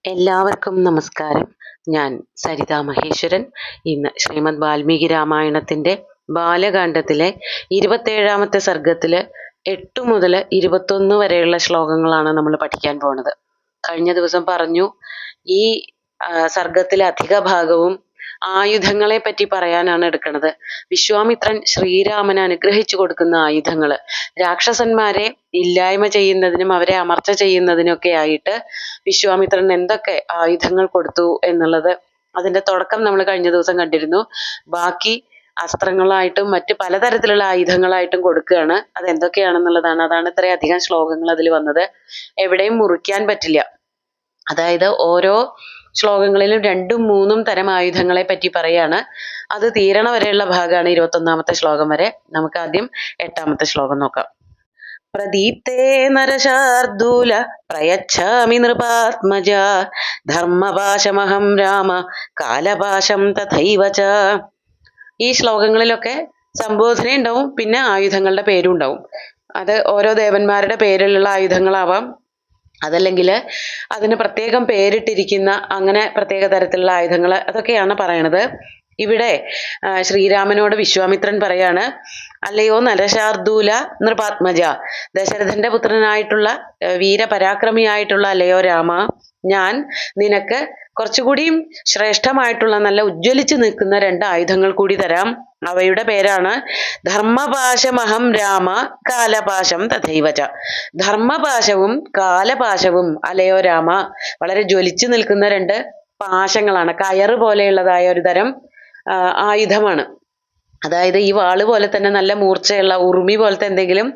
എല്ലാവർക്കും നമസ്കാരം. ഞാൻ സരിത മഹേശ്വരൻ. ഇന്ന് ശ്രീമദ് വാൽമീകി രാമായണത്തിന്റെ ബാലകാണ്ഡത്തിലെ 27ാമത്തെ സർഗത്തില് 8 മുതൽ 21 വരെയുള്ള ശ്ലോകങ്ങളാണ് നമ്മൾ പഠിക്കാൻ പോണത്. കഴിഞ്ഞ ദിവസം പറഞ്ഞു ഈ സർഗത്തിലെ അധിക ഭാഗവും ആയുധങ്ങളെ പറ്റി പറയാനാണ് എടുക്കുന്നത്. വിശ്വാമിത്രൻ ശ്രീരാമന് അനുഗ്രഹിച്ചു കൊടുക്കുന്ന ആയുധങ്ങള് രാക്ഷസന്മാരെ ഇല്ലായ്മ ചെയ്യുന്നതിനും അവരെ അമർച്ച ചെയ്യുന്നതിനൊക്കെ ആയിട്ട് വിശ്വാമിത്രൻ എന്തൊക്കെ ആയുധങ്ങൾ കൊടുത്തു എന്നുള്ളത് അതിന്റെ തുടക്കം നമ്മൾ കഴിഞ്ഞ ദിവസം കണ്ടിരുന്നു. ബാക്കി അസ്ത്രങ്ങളായിട്ടും മറ്റ് പലതരത്തിലുള്ള ആയുധങ്ങളായിട്ടും കൊടുക്കുകയാണ്. അത് എന്തൊക്കെയാണെന്നുള്ളതാണ്. അതാണ് ഇത്രയധികം ശ്ലോകങ്ങൾ അതിൽ വന്നത്. എവിടെയും മുറിക്കാൻ പറ്റില്ല. അതായത് ഓരോ ശ്ലോകങ്ങളിലും 2ഉം 3ഉം തരം ആയുധങ്ങളെ പറ്റി പറയാണ്. അത് തീരണ വരെയുള്ള ഭാഗമാണ് 21ാമത്തെ ശ്ലോകം വരെ. നമുക്ക് ആദ്യം 8ാമത്തെ ശ്ലോകം നോക്കാം. പ്രദീപ്തേ നരശാർദൂല പ്രയച്ഛാമി നൃപാത്മജ ധർമ്മപാശമഹം രാമ കാലപാശം തഥൈവ ച. ഈ ശ്ലോകങ്ങളിലൊക്കെ സംബോധന ഉണ്ടാവും, പിന്നെ ആയുധങ്ങളുടെ പേരും ഉണ്ടാവും. അത് ഓരോ ദേവന്മാരുടെ പേരിലുള്ള ആയുധങ്ങളാവാം, അതല്ലെങ്കിൽ അതിന് പ്രത്യേകം പേരിട്ടിരിക്കുന്ന അങ്ങനെ പ്രത്യേക തരത്തിലുള്ള ആയുധങ്ങൾ, അതൊക്കെയാണ് പറയണത്. ഇവിടെ ശ്രീരാമനോട് വിശ്വാമിത്രൻ പറയാണ്, അല്ലയോ നരശാർദൂല നൃപാത്മജ, ദശരഥന്റെ പുത്രനായിട്ടുള്ള വീരപരാക്രമിയായിട്ടുള്ള അല്ലയോ രാമ, ഞാൻ നിനക്ക് കുറച്ചുകൂടിയും ശ്രേഷ്ഠമായിട്ടുള്ള നല്ല ഉജ്ജ്വലിച്ചു നിൽക്കുന്ന 2 ആയുധങ്ങൾ കൂടി തരാം. അവയുടെ പേരാണ് ധർമ്മപാശമഹം രാമ കാലപാശം തഥൈവച. ധർമ്മപാശവും കാലപാശവും അലയോ രാമ വളരെ ജ്വലിച്ചു നിൽക്കുന്ന 2 പാശങ്ങളാണ്. കയറ് പോലെയുള്ളതായ ഒരു തരം ആയുധമാണ്. അതായത് ഈ വാള് പോലെ തന്നെ നല്ല മൂർച്ചയുള്ള ഉറുമി പോലത്തെ എന്തെങ്കിലും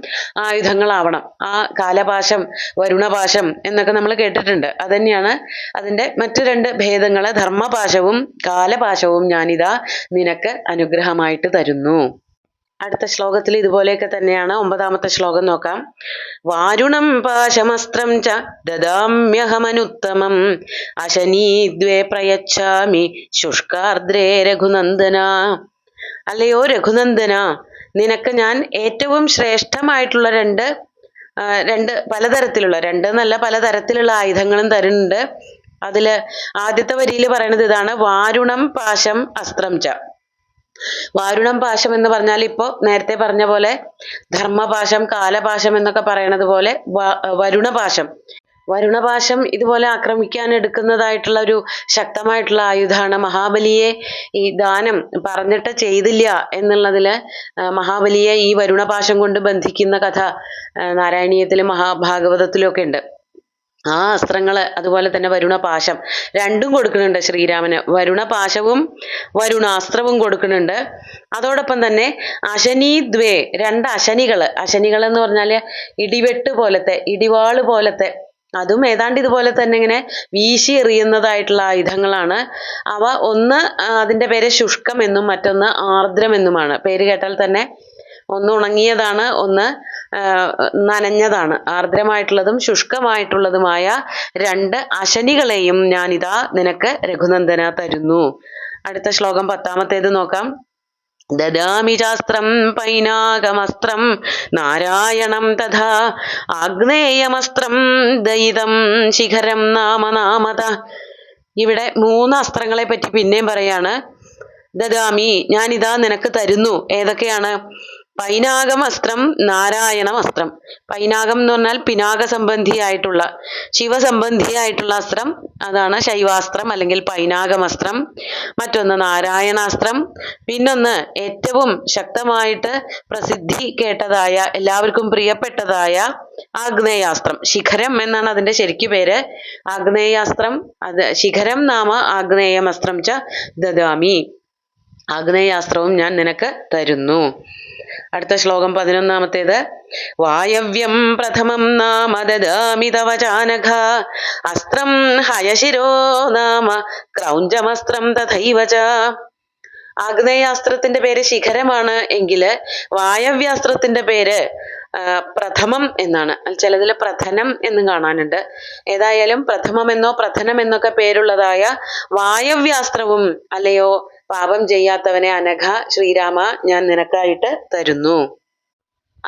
ആയുധങ്ങളാവണം. ആ കാലപാശം, വരുണപാശം എന്നൊക്കെ നമ്മൾ കേട്ടിട്ടുണ്ട്. അത് തന്നെയാണ് അതിന്റെ മറ്റു 2 ഭേദങ്ങള്. ധർമ്മപാശവും കാലപാശവും ഞാനിതാ നിനക്ക് അനുഗ്രഹമായിട്ട് തരുന്നു. അടുത്ത ശ്ലോകത്തിൽ ഇതുപോലെയൊക്കെ തന്നെയാണ്. 9ാമത്തെ ശ്ലോകം നോക്കാം. വാരുണം പാശമസ്ത്രം ച ദദാമ്യഹമനുത്തമം അശനീദ്വേ പ്രയച്ഛാമി ശുഷ്കാർദ്രേ രഘുനന്ദന. അല്ലയോ രഘുനന്ദന, നിനക്ക് ഞാൻ ഏറ്റവും ശ്രേഷ്ഠമായിട്ടുള്ള 2 പലതരത്തിലുള്ള 2 എന്നല്ല പലതരത്തിലുള്ള ആയുധങ്ങളും തരുന്നുണ്ട്. അതില് ആദ്യത്തെ വരിയിൽ പറയണത് ഇതാണ്, വാരുണം പാശം അസ്ത്രം ച. വാരുണം പാശം എന്ന് പറഞ്ഞാൽ ഇപ്പോ നേരത്തെ പറഞ്ഞ പോലെ ധർമ്മപാശം കാലപാശം എന്നൊക്കെ പറയണത് പോലെ വരുണപാശം. വരുണപാശം ഇതുപോലെ ആക്രമിക്കാൻ എടുക്കുന്നതായിട്ടുള്ള ഒരു ശക്തമായിട്ടുള്ള ആയുധമാണ്. മഹാബലിയെ ഈ ദാനം പറഞ്ഞിട്ട് ചെയ്തില്ല എന്നുള്ളതില് മഹാബലിയെ ഈ വരുണപാശം കൊണ്ട് ബന്ധിക്കുന്ന കഥ നാരായണീയത്തിലും മഹാഭാഗവതത്തിലും ഒക്കെ ഉണ്ട്. ആ അസ്ത്രങ്ങള് അതുപോലെ തന്നെ വരുണപാശം 2ഉം കൊടുക്കുന്നുണ്ട് ശ്രീരാമന്. വരുണപാശവും വരുണാസ്ത്രവും കൊടുക്കുന്നുണ്ട്. അതോടൊപ്പം തന്നെ അശനീദ്വേ 2 അശനികള്. അശനികൾ എന്ന് പറഞ്ഞാല് ഇടിവെട്ട് പോലത്തെ, ഇടിവാള് പോലത്തെ, അതും ഏതാണ്ട് ഇതുപോലെ തന്നെ ഇങ്ങനെ വീശി എറിയുന്നതായിട്ടുള്ള ആയുധങ്ങളാണ്. അവ ഒന്ന് അതിന്റെ പേര് ശുഷ്കം എന്നും മറ്റൊന്ന് ആർദ്രം എന്നുമാണ്. പേര് കേട്ടാൽ തന്നെ ഒന്ന് ഉണങ്ങിയതാണ്, ഒന്ന് നനഞ്ഞതാണ്. ആർദ്രമായിട്ടുള്ളതും ശുഷ്കമായിട്ടുള്ളതുമായ 2 അശനികളെയും ഞാനിതാ നിനക്ക് രഘുനന്ദന തരുന്നു. അടുത്ത ശ്ലോകം 10ാമത്തേത് നോക്കാം. ദദാമി ശാസ്ത്രം പൈനാകമസ്ത്രം നാരായണം തഥാ ആഗ്നേയമസ്ത്രം ദയിതം ശിഖരം നാമനാമത. ഇവിടെ 3 അസ്ത്രങ്ങളെ പറ്റി പിന്നെയും പറയാണ്. ദദാമി, ഞാനിതാ നിനക്ക് തരുന്നു. ഏതൊക്കെയാണ്? പൈനാകം അസ്ത്രം, നാരായണം അസ്ത്രം. പൈനാകം എന്ന് പറഞ്ഞാൽ പിനാക സംബന്ധിയായിട്ടുള്ള, ശിവസംബന്ധിയായിട്ടുള്ള അസ്ത്രം, അതാണ് ശൈവാസ്ത്രം അല്ലെങ്കിൽ പൈനാകമസ്ത്രം. മറ്റൊന്ന് നാരായണാസ്ത്രം. പിന്നൊന്ന് ഏറ്റവും ശക്തമായിട്ട് പ്രസിദ്ധി കേട്ടതായ എല്ലാവർക്കും പ്രിയപ്പെട്ടതായ ആഗ്നേയാസ്ത്രം. ശിഖരം എന്നാണ് അതിന്റെ ശരിക്കു പേര്. ആഗ്നേയാസ്ത്രം, അത് ശിഖരം നാമ ആഗ്നേയമസ്ത്രം ച ദദാമി. ആഗ്നേയാസ്ത്രവും ഞാൻ നിനക്ക് തരുന്നു. അടുത്ത ശ്ലോകം 11ാമത്തേത്. വായവ്യം പ്രഥമം നാമ ദദാമി തവ ചാനഘ അസ്ത്രം ഹയശിരോ നാമ ക്രൗഞ്ചമസ്ത്രം തഥൈവ ച. ആഗ്നേയാസ്ത്രത്തിന്റെ പേര് ശിഖരമാണ് എങ്കില് വായവ്യാസ്ത്രത്തിന്റെ പേര് പ്രഥമം എന്നാണ്. ചിലതിൽ പ്രഥനം എന്നും കാണാനുണ്ട്. ഏതായാലും പ്രഥമം എന്നോ പ്രഥനം എന്നൊക്കെ പേരുള്ളതായ വായവ്യാസ്ത്രവും അല്ലയോ പാപം ചെയ്യാത്തവനെ അനഘ ശ്രീരാമ ഞാൻ നിനക്കായിട്ട് തരുന്നു.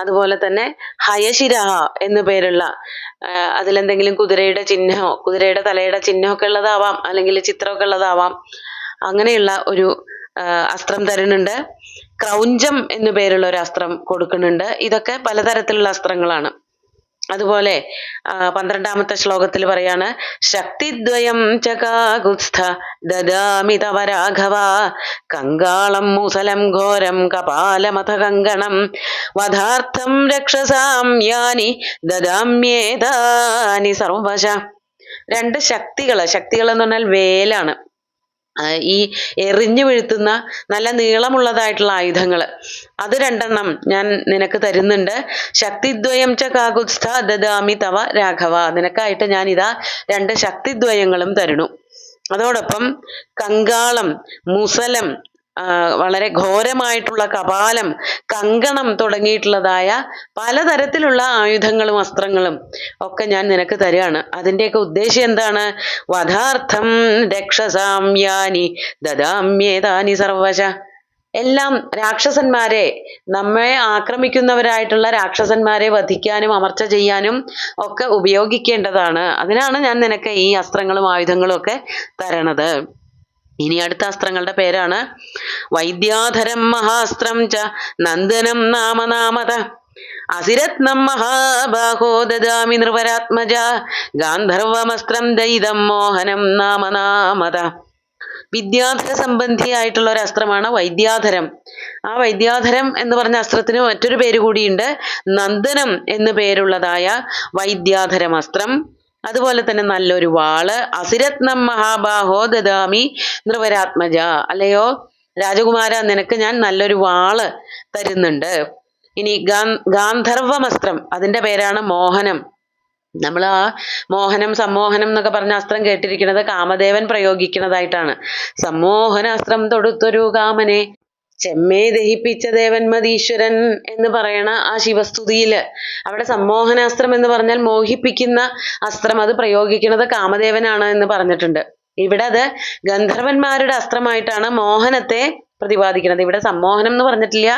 അതുപോലെ തന്നെ ഹയശിരഹ എന്നു പേരുള്ള അതിലെന്തെങ്കിലും കുതിരയുടെ ചിഹ്നമോ കുതിരയുടെ തലയുടെ ചിഹ്നമൊക്കെ ഉള്ളതാവാം, അല്ലെങ്കിൽ ചിത്രമൊക്കെ ഉള്ളതാവാം. അങ്ങനെയുള്ള ഒരു അസ്ത്രം തരുന്നുണ്ട്. ക്രൗഞ്ചം എന്നു പേരുള്ള ഒരു അസ്ത്രം കൊടുക്കുന്നുണ്ട്. ഇതൊക്കെ പലതരത്തിലുള്ള അസ്ത്രങ്ങളാണ്. അതുപോലെ 12ാമത്തെ ശ്ലോകത്തിൽ പറയാണ്, ശക്തിദ്വയം ചകാകുത്സ്ഥ ദദാമി തവ രാഘവ കങ്കാളം മുസലം ഘോരം കപാലമഥ കങ്കണം വധാർത്ഥം രക്ഷസാം യാനി ദദാമ്യേതാനി സർവശ. രണ്ട് ശക്തികൾ എന്ന് പറഞ്ഞാൽ വേലാണ്. ഈ എറിഞ്ഞു വീഴ്ത്തുന്ന നല്ല നീളമുള്ളതായിട്ടുള്ള ആയുധങ്ങൾ, അത് 2 ഞാൻ നിനക്ക് തരുന്നുണ്ട്. ശക്തിദ്വയം ച കാകുത്സ്ഥ ദദാമി തവ രാഘവ, നിനക്കായിട്ട് ഞാൻ ഇതാ 2 ശക്തിദ്വയങ്ങളും തരുന്നു. അതോടൊപ്പം കങ്കാളം, മുസലം, വളരെ ഘോരമായിട്ടുള്ള കപാലം, കങ്കണം തുടങ്ങിയിട്ടുള്ളതായ പലതരത്തിലുള്ള ആയുധങ്ങളും അസ്ത്രങ്ങളും ഒക്കെ ഞാൻ നിനക്ക് തരികയാണ്. അതിൻ്റെയൊക്കെ ഉദ്ദേശം എന്താണ്? വധാർത്ഥം രക്ഷസാം യാനി ദദാമ്യേതാനി സർവശ. എല്ലാം രാക്ഷസന്മാരെ, നമ്മെ ആക്രമിക്കുന്നവരായിട്ടുള്ള രാക്ഷസന്മാരെ വധിക്കാനും അമർച്ച ചെയ്യാനും ഒക്കെ ഉപയോഗിക്കേണ്ടതാണ്. അതിനാണ് ഞാൻ നിനക്ക് ഈ അസ്ത്രങ്ങളും ആയുധങ്ങളും ഒക്കെ തരണത്. ഇനി അടുത്ത അസ്ത്രങ്ങളുടെ പേരാണ് വൈദ്യാധരം മഹാസ്ത്രം ച നന്ദനം നാമനാമത അസിരത്നം മഹാബാഹോ ദദാമി നൃപരാത്മജ ഗാന്ധർവമസ്ത്രം ദൈതം മോഹനം നാമനാമത. വിദ്യാധര സംബന്ധിയായിട്ടുള്ള ഒരു അസ്ത്രമാണ് വൈദ്യാധരം. ആ വൈദ്യാധരം എന്ന് പറഞ്ഞ അസ്ത്രത്തിന് മറ്റൊരു പേര് കൂടിയുണ്ട്, നന്ദനം എന്നു പേരുള്ളതായ വൈദ്യാധരം അസ്ത്രം. അതുപോലെ തന്നെ നല്ലൊരു വാള്, അസിരത്നം മഹാബാഹോ ദദാമി നൃപരാത്മജ, അല്ലയോ രാജകുമാര നിനക്ക് ഞാൻ നല്ലൊരു വാള് തരുന്നുണ്ട്. ഇനി ഗാന്ധർവമസ്ത്രം, അതിന്റെ പേരാണ് മോഹനം. നമ്മൾ ആ മോഹനം സമ്മോഹനം എന്നൊക്കെ പറഞ്ഞ അസ്ത്രം കേട്ടിരിക്കുന്നത് കാമദേവൻ പ്രയോഗിക്കുന്നതായിട്ടാണ്. സമ്മോഹനാസ്ത്രം തൊടുത്തൊരു കാമനെ ചെമ്മേ ദഹിപ്പിച്ച ദേവൻ മതീശ്വരൻ എന്ന് പറയണ ആ ശിവസ്തുതിയില് അവിടെ സമ്മോഹനാസ്ത്രം എന്ന് പറഞ്ഞാൽ മോഹിപ്പിക്കുന്ന അസ്ത്രം, അത് പ്രയോഗിക്കുന്നത് കാമദേവനാണ് എന്ന് പറഞ്ഞിട്ടുണ്ട്. ഇവിടെ അത് ഗന്ധർവന്മാരുടെ അസ്ത്രമായിട്ടാണ് മോഹനത്തെ പ്രതിപാദിക്കുന്നത്. ഇവിടെ സമ്മോഹനം എന്ന് പറഞ്ഞിട്ടില്ല,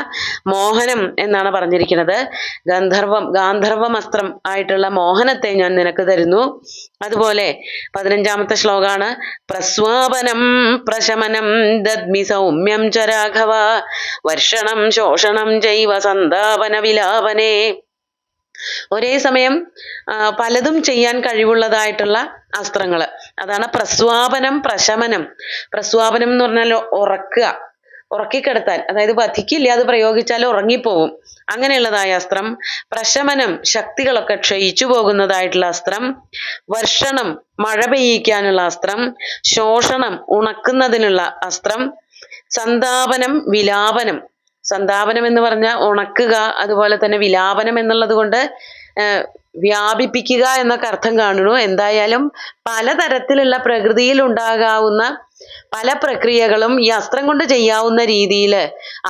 മോഹനം എന്നാണ് പറഞ്ഞിരിക്കുന്നത്. ഗാന്ധർവം അസ്ത്രം ആയിട്ടുള്ള മോഹനത്തെ ഞാൻ നിനക്ക് തരുന്നു. അതുപോലെ 15ാമത്തെ ശ്ലോകാണ്, പ്രസ്വാപനം പ്രശമനം ദദ്മി സൗമ്യം ച രാഘവ വർഷണം ശോഷണം ചൈവ സന്താപന വിലാപനേ. ഒരേ സമയം പലതും ചെയ്യാൻ കഴിവുള്ളതായിട്ടുള്ള അസ്ത്രങ്ങൾ, അതാണ് പ്രസ്വാപനം പ്രശമനം. പ്രസ്വാപനം എന്ന് പറഞ്ഞാൽ ഉറക്കിക്കിടത്താൻ, അതായത് വധിക്കില്ല, അത് പ്രയോഗിച്ചാൽ ഉറങ്ങിപ്പോവും, അങ്ങനെയുള്ളതായ അസ്ത്രം. പ്രശമനം, ശക്തികളൊക്കെ ക്ഷയിച്ചു പോകുന്നതായിട്ടുള്ള അസ്ത്രം. വർഷണം, മഴ പെയ്യിക്കാനുള്ള അസ്ത്രം. ശോഷണം, ഉണക്കുന്നതിനുള്ള അസ്ത്രം. സന്താപനം, വിലാപനം. സന്താപനം എന്ന് പറഞ്ഞാൽ ഉണക്കുക, അതുപോലെ തന്നെ വിലാപനം എന്നുള്ളത് കൊണ്ട് വ്യാപിപ്പിക്കുക എന്നൊക്കെ അർത്ഥം കാണുന്നു. എന്തായാലും പലതരത്തിലുള്ള പ്രകൃതിയിൽ ഉണ്ടാകാവുന്ന പല പ്രക്രിയകളും ഈ അസ്ത്രം കൊണ്ട് ചെയ്യാവുന്ന രീതിയിൽ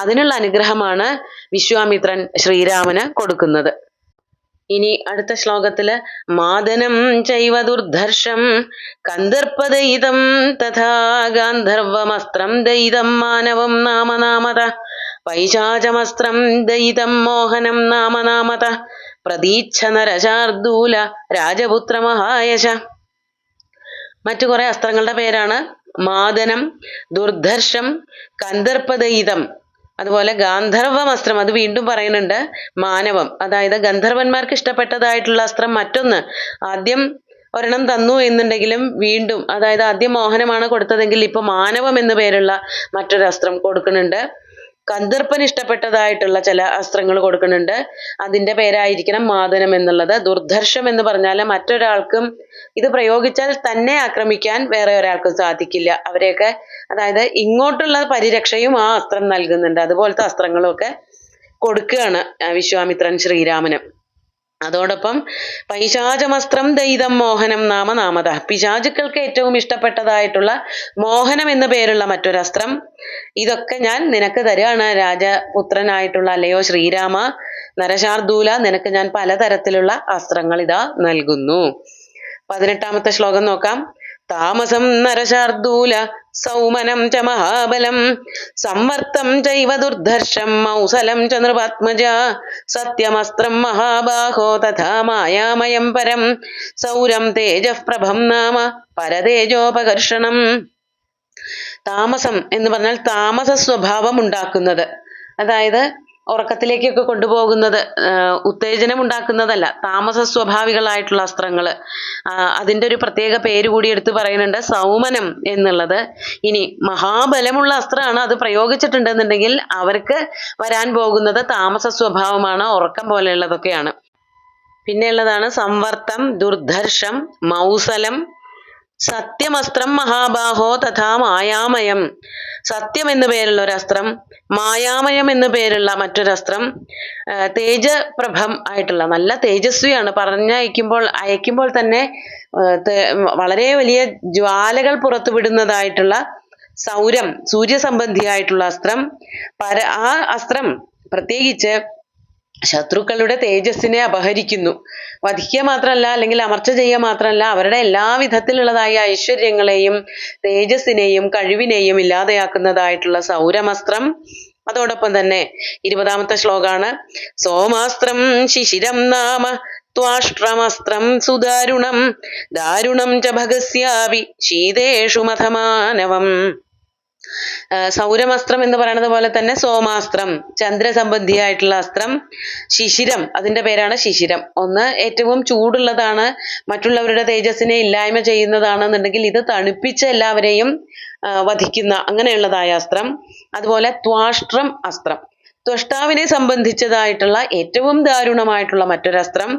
അതിനുള്ള അനുഗ്രഹമാണ് വിശ്വാമിത്രൻ ശ്രീരാമന് കൊടുക്കുന്നത്. ഇനി അടുത്ത ശ്ലോകത്തില് മാദനം ചൈവ ദുർധർഷം കന്ദർപ്പദയിതം തഥാ ഗാന്ധർവമസ്ത്രം ദയിതം മാനവം നാമനാമത പൈശാചമസ്ത്രം ദയിതം മോഹനം നാമനാമത പ്രതീച്ഛ നരശാർദൂല രാജപുത്ര മഹായശ. മറ്റു കുറെ അസ്ത്രങ്ങളുടെ പേരാണ് മാദനം, ദുർധർഷം, കന്ദർപ്പദയിതം, അതുപോലെ ഗാന്ധർവമസ്ത്രം, അത് വീണ്ടും പറയുന്നുണ്ട്. മാനവം, അതായത് ഗന്ധർവന്മാർക്ക് ഇഷ്ടപ്പെട്ടതായിട്ടുള്ള അസ്ത്രം മറ്റൊന്ന്. ആദ്യം ഒരെണ്ണം തന്നു എന്നുണ്ടെങ്കിലും വീണ്ടും, അതായത് ആദ്യം മോഹനമാണ് കൊടുത്തതെങ്കിൽ ഇപ്പൊ മാനവം എന്നു പേരുള്ള മറ്റൊരു അസ്ത്രം കൊടുക്കുന്നുണ്ട്. കന്ദർപ്പന് ഇഷ്ടപ്പെട്ടതായിട്ടുള്ള ചില അസ്ത്രങ്ങൾ കൊടുക്കുന്നുണ്ട്, അതിന്റെ പേരായിരിക്കണം മാദനം എന്നുള്ളത്. ദുർധർഷം എന്ന് പറഞ്ഞാൽ മറ്റൊരാൾക്കും ഇത് പ്രയോഗിച്ചാൽ തന്നെ ആക്രമിക്കാൻ വേറെ ഒരാൾക്കും സാധിക്കില്ല, അവരെയൊക്കെ, അതായത് ഇങ്ങോട്ടുള്ള പരിരക്ഷയും ആ അസ്ത്രം നൽകുന്നുണ്ട്. അതുപോലത്തെ അസ്ത്രങ്ങളും ഒക്കെ കൊടുക്കുകയാണ് വിശ്വാമിത്രൻ ശ്രീരാമന്. അതോടൊപ്പം പൈശാചമസ്ത്രം ദയിതം മോഹനം നാമനാമത, പിശാചുക്കൾക്ക് ഏറ്റവും ഇഷ്ടപ്പെട്ടതായിട്ടുള്ള മോഹനം എന്നു പേരുള്ള മറ്റൊരസ്ത്രം. ഇതൊക്കെ ഞാൻ നിനക്ക് തരുകയാണ് രാജപുത്രനായിട്ടുള്ള അല്ലയോ ശ്രീരാമ നരശാർദൂല, നിനക്ക് ഞാൻ പലതരത്തിലുള്ള അസ്ത്രങ്ങൾ ഇതാ നൽകുന്നു. 18ാമത്തെ ശ്ലോകം നോക്കാം. താമസം നരശാർദൂല സൗമനം ച മഹാബലം സംവർത്തം ചൈവ ദുർധർഷം മൗസലം ച നൃപാത്മജ സത്യമസ്ത്രം മഹാബാഹോ തഥാ മായാമയം പരം സൗരം തേജഃ പ്രഭം നാമ പരതേജോപകർഷണം. താമസം എന്ന് പറഞ്ഞാൽ താമസ സ്വഭാവം ഉണ്ടാക്കുന്നത്, അതായത് ഉറക്കത്തിലേക്കൊക്കെ കൊണ്ടുപോകുന്നത്, ഉത്തേജനം ഉണ്ടാക്കുന്നതല്ല, താമസ സ്വഭാവികളായിട്ടുള്ള അസ്ത്രങ്ങള്. അതിൻ്റെ ഒരു പ്രത്യേക പേര് കൂടി എടുത്ത് പറയുന്നുണ്ട്, സൗമനം എന്നുള്ളത്. ഇനി മഹാബലമുള്ള അസ്ത്രമാണ്, അത് പ്രയോഗിച്ചിട്ടുണ്ടെന്നുണ്ടെങ്കിൽ അവർക്ക് വരാൻ പോകുന്നത് താമസ സ്വഭാവമാണ്, ഉറക്കം പോലെയുള്ളതൊക്കെയാണ്. പിന്നെ ഉള്ളതാണ് സംവർത്തം, ദുർധർഷം, മൗസലം, സത്യമസ്ത്രം മഹാബാഹോ തഥാ മായാമയം. സത്യം എന്നു പേരുള്ള ഒരു അസ്ത്രം, മായാമയം എന്നു പേരുള്ള മറ്റൊരസ്ത്രം, തേജപ്രഭം ആയിട്ടുള്ള, നല്ല തേജസ്വിയാണ്, അയക്കുമ്പോൾ തന്നെ വളരെ വലിയ ജ്വാലകൾ പുറത്തുവിടുന്നതായിട്ടുള്ള സൗരം, സൂര്യസംബന്ധിയായിട്ടുള്ള അസ്ത്രം. ആ അസ്ത്രം പ്രത്യേകിച്ച് ശത്രുക്കളുടെ തേജസ്സിനെ അപഹരിക്കുന്നു. വധിക്കുക മാത്രമല്ല, അല്ലെങ്കിൽ അമർച്ച ചെയ്യുക മാത്രമല്ല, അവരുടെ എല്ലാ വിധത്തിലുള്ളതായ ഐശ്വര്യങ്ങളെയും തേജസ്സിനെയും കഴിവിനെയും ഇല്ലാതെയാക്കുന്നതായിട്ടുള്ള സൗരമസ്ത്രം. അതോടൊപ്പം തന്നെ 20ാമത്തെ ശ്ലോകാണ്, സോമാസ്ത്രം ശിശിരം നാമ ത്വാഷ്ട്രമസ്ത്രം സുദാരുണം ദാരുണം ച ഭഗസ്യാപി ശീതേഷു മഥമാനവം. സൗരമസ്ത്രം എന്ന് പറയുന്നത് പോലെ തന്നെ സോമാസ്ത്രം, ചന്ദ്രസംബന്ധിയായിട്ടുള്ള അസ്ത്രം. ശിശിരം, അതിന്റെ പേരാണ് ശിശിരം. ഒന്ന് ഏറ്റവും ചൂടുള്ളതാണ്, മറ്റുള്ളവരുടെ തേജസ്സിനെ ഇല്ലായ്മ ചെയ്യുന്നതാണെന്നുണ്ടെങ്കിൽ ഇത് തണുപ്പിച്ച് എല്ലാവരെയും വധിക്കുന്ന അങ്ങനെയുള്ളതായ അസ്ത്രം. അതുപോലെ ത്വാഷ്ട്രം അസ്ത്രം, ത്വഷ്ടാവിനെ സംബന്ധിച്ചതായിട്ടുള്ള ഏറ്റവും ദാരുണമായിട്ടുള്ള മറ്റൊരസ്ത്രം.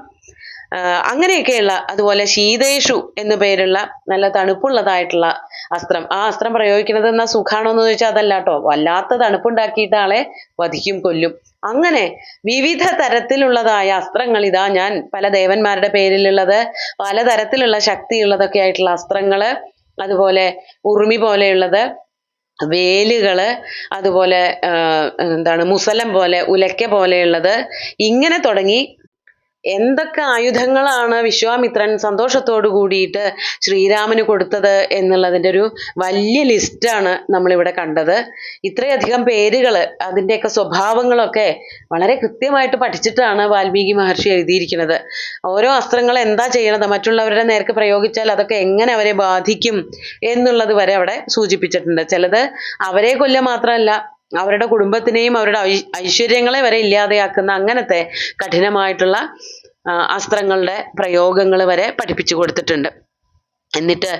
അങ്ങനെയൊക്കെയുള്ള, അതുപോലെ ശീതേഷു എന്നു പേരുള്ള നല്ല തണുപ്പുള്ളതായിട്ടുള്ള അസ്ത്രം. ആ അസ്ത്രം പ്രയോഗിക്കുന്നത് എന്നാ സുഖാണോ എന്ന് ചോദിച്ചാൽ അതല്ല കേട്ടോ, വല്ലാത്ത തണുപ്പുണ്ടാക്കിയിട്ട് ആളെ വധിക്കും, കൊല്ലും. അങ്ങനെ വിവിധ തരത്തിലുള്ളതായ അസ്ത്രങ്ങൾ ഇതാ ഞാൻ, പല ദേവന്മാരുടെ പേരിലുള്ളത്, പലതരത്തിലുള്ള ശക്തിയുള്ളതൊക്കെ ആയിട്ടുള്ള അസ്ത്രങ്ങള്, അതുപോലെ ഉറുമി പോലെയുള്ളത്, വേലുകള്, അതുപോലെ മുസലം പോലെ, ഉലക്ക പോലെയുള്ളത്, ഇങ്ങനെ തുടങ്ങി എന്തൊക്കെ ആയുധങ്ങളാണ് വിശ്വാമിത്രൻ സന്തോഷത്തോടു കൂടിയിട്ട് ശ്രീരാമന് കൊടുത്തത് എന്നുള്ളതിൻ്റെ ഒരു വലിയ ലിസ്റ്റാണ് നമ്മളിവിടെ കണ്ടത്. ഇത്രയധികം പേരുകള്, അതിൻ്റെയൊക്കെ സ്വഭാവങ്ങളൊക്കെ വളരെ കൃത്യമായിട്ട് പഠിച്ചിട്ടാണ് വാൽമീകി മഹർഷി എഴുതിയിരിക്കുന്നത്. ഓരോ അസ്ത്രങ്ങൾ എന്താ ചെയ്യണത്, മറ്റുള്ളവരുടെ നേർക്ക് പ്രയോഗിച്ചാൽ അതൊക്കെ എങ്ങനെ അവരെ ബാധിക്കും എന്നുള്ളത് വരെ അവിടെ സൂചിപ്പിച്ചിട്ടുണ്ട്. ചിലത് അവരെ കൊല്ലുക മാത്രമല്ല, അവരുടെ കുടുംബത്തിനെയും അവരുടെ ഐശ്വര്യങ്ങളെ വരെ ഇല്ലാതെയാക്കുന്ന അങ്ങനത്തെ കഠിനമായിട്ടുള്ള അസ്ത്രങ്ങളുടെ പ്രയോഗങ്ങൾ വരെ പഠിപ്പിച്ചു കൊടുത്തിട്ടുണ്ട്. എന്നിട്ട്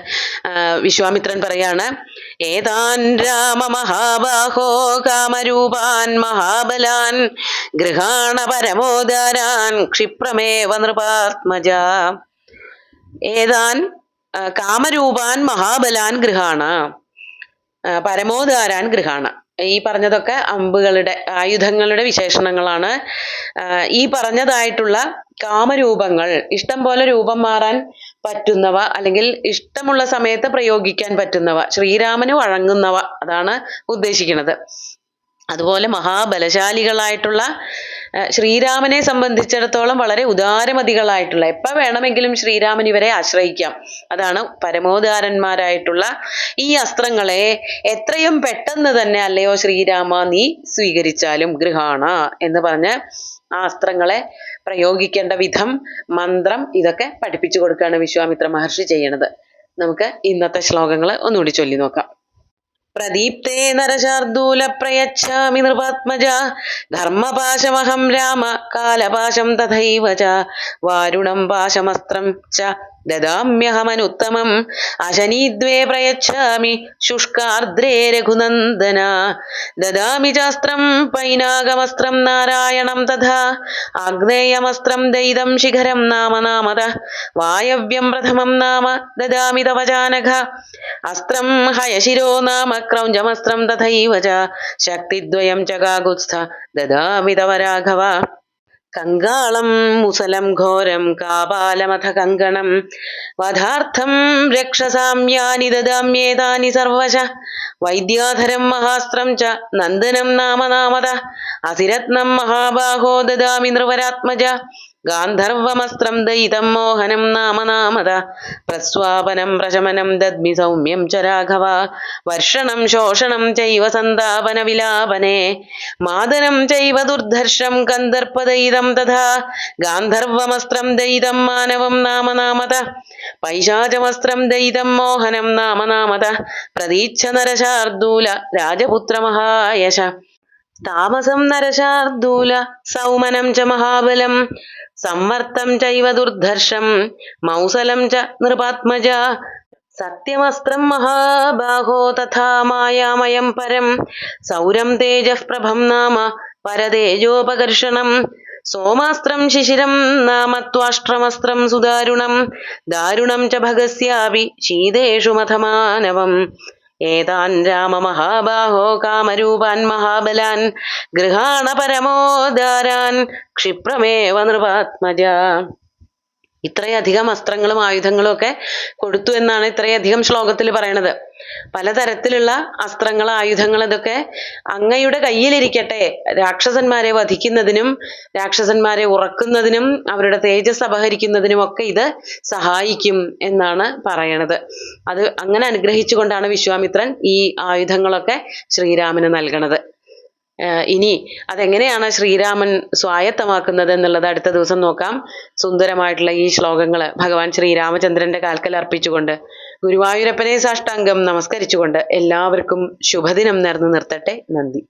വിശ്വാമിത്രൻ പറയാണ്, ഏതാൻ രാമ മഹാബാഹോ കാമരൂപാൻ മഹാബലാൻ ഗൃഹാണ പരമോദാരാൻ ക്ഷിപ്രമേവ നൃപാത്മജ. ഏതാൻ കാമരൂപാൻ മഹാബലാൻ ഗൃഹാണ പരമോദാരാൻ ഗൃഹാണ. ഈ പറഞ്ഞതൊക്കെ അമ്പുകളുടെ, ആയുധങ്ങളുടെ വിശേഷണങ്ങളാണ്. ഈ പറഞ്ഞതായിട്ടുള്ള കാമരൂപങ്ങൾ, ഇഷ്ടം പോലെ രൂപം മാറാൻ പറ്റുന്നവ, അല്ലെങ്കിൽ ഇഷ്ടമുള്ള സമയത്ത് പ്രയോഗിക്കാൻ പറ്റുന്നവ, ശ്രീരാമന് വഴങ്ങുന്നവ, അതാണ് ഉദ്ദേശിക്കുന്നത്. അതുപോലെ മഹാബലശാലികളായിട്ടുള്ള, ശ്രീരാമനെ സംബന്ധിച്ചിടത്തോളം വളരെ ഉദാരമതികളായിട്ടുള്ള, എപ്പോൾ വേണമെങ്കിലും ശ്രീരാമൻ ഇവരെ ആശ്രയിക്കാം. അതാണ് പരമോദാരന്മാരായിട്ടുള്ള ഈ അസ്ത്രങ്ങളെ എത്രയും പെട്ടെന്ന് തന്നെ അല്ലയോ ശ്രീരാമ നീ സ്വീകരിച്ചാലും ഗൃഹാണ എന്ന് പറഞ്ഞ് ആ അസ്ത്രങ്ങളെ പ്രയോഗിക്കേണ്ട വിധം, മന്ത്രം, ഇതൊക്കെ പഠിപ്പിച്ചു കൊടുക്കുകയാണ് വിശ്വാമിത്ര മഹർഷി ചെയ്യണത്. നമുക്ക് ഇന്നത്തെ ശ്ലോകങ്ങൾ ഒന്നുകൂടി ചൊല്ലി നോക്കാം. പ്രദീപ്തേ നരശാർദൂല പ്രയച്ഛാമി നൃപാത്മജ ധർമ്മപാശമഹം രാമ കാലപാശം തഥൈവ ച വാരുണം പാശമസ്ത്രം ച ദദാമ്യഹമനുത്തമം അശനീദ്വേ പ്രയച്ഛാമി ശുഷ്കാർദ്രേ രഘുനന്ദന ദദാമി ചാസ്ത്രം പൈനാകമസ്ത്രം നാരായണം തഥാ ആഗ്നേയമസ്ത്രം ദൈതം ശിഖരം നാമ നാമതഃ വായവ്യം പ്രഥമം നാമ ദദാമി തവ ചാനഘ അസ്ത്രം ഹയശിരോ നാമ ക്രൗഞ്ചമസ്ത്രം തഥൈവ ച ശക്തിദ്വയം ച കാകുത്സ്ഥ ദദാമി തവ രാഘവ കങ്കാളം മുസലം ഘോരം കാപാലമഥ കങ്കണം വധാർത്ഥം രക്ഷസാമ്യാനി ദദാമ്യേതാനി സർവശഃ വൈദ്യാധരം മഹാസ്ത്രം ച നന്ദനം നാമ നാമതഃ അസിരത്നം മഹാബാഹോ ദദാമി നൃവരാത്മജ ഗാന്ധർവമസ്ത്രം ദയിതം മോഹനം നാമനാമത പ്രസ്വാപനം പ്രശമനം ദദ്മി സൗമ്യം ച രാഘവ വർഷണം ശോഷണം ചൈവ സന്താപന വിലാപനേ മാദനം ചൈവ ദുർധർഷം കന്ദർപ്പദയിതം തഥാ ഗാന്ധർവമസ്ത്രം ദയിതം മാനവം നാമനാമത പൈശാചമസ്ത്രം ദയിതം മോഹനം നാമനാമത പ്രതീച്ഛ നരശാർദൂല രാജപുത്രമഹായശ താമസം നരശാർദൂല സൗമനം ച മഹാബലം സംവർത്തം ചൈവ ദുർധർഷം മൗസലം ച നൃപാത്മജ സത്യമസ്ത്രം മഹാബാഹോ തഥാ മായാമയം പരം സൗരം തേജഃ പ്രഭം നാമ പരതേജോപകർഷണം സോമാസ്ത്രം ശിശിരം നാമ ത്വാഷ്ട്രമസ്ത്രം സുദാരുണം ദാരുണം ച ഭഗസ്യാപി ശീതേഷു മഥമാനവം ഏതാൻ രാമ മഹാബാഹോ കാമരൂപാൻ മഹാബലാൻ ഗൃഹാണ പരമോദാരാൻ ക്ഷിപ്രമേവ നൃപാത്മജ. ഇത്രയധികം അസ്ത്രങ്ങളും ആയുധങ്ങളും ഒക്കെ കൊടുത്തു എന്നാണ് ഇത്രയധികം ശ്ലോകത്തിൽ പറയണത്. പലതരത്തിലുള്ള അസ്ത്രങ്ങൾ ആയുധങ്ങൾ ഇതൊക്കെ അങ്ങയുടെ കയ്യിലിരിക്കട്ടെ, രാക്ഷസന്മാരെ വധിക്കുന്നതിനും രാക്ഷസന്മാരെ ഉറക്കുന്നതിനും അവരുടെ തേജസ് അപഹരിക്കുന്നതിനും ഒക്കെ ഇത് സഹായിക്കും എന്നാണ് പറയണത്. അത് അങ്ങനെ അനുഗ്രഹിച്ചുകൊണ്ടാണ് വിശ്വാമിത്രൻ ഈ ആയുധങ്ങളൊക്കെ ശ്രീരാമന് നൽകണത്. ഇനി അതെങ്ങനെയാണ് ശ്രീരാമൻ സ്വായത്തമാക്കുന്നത് എന്നുള്ളത് അടുത്ത ദിവസം നോക്കാം. സുന്ദരമായിട്ടുള്ള ഈ ശ്ലോകങ്ങൾ ഭഗവാൻ ശ്രീരാമചന്ദ്രന്റെ കാൽക്കൽ അർപ്പിച്ചുകൊണ്ട് ഗുരുവായൂരപ്പനെ സാഷ്ടാംഗം നമസ്കരിച്ചുകൊണ്ട് എല്ലാവർക്കും ശുഭദിനം നേർന്നു നിർത്തട്ടെ. നന്ദി.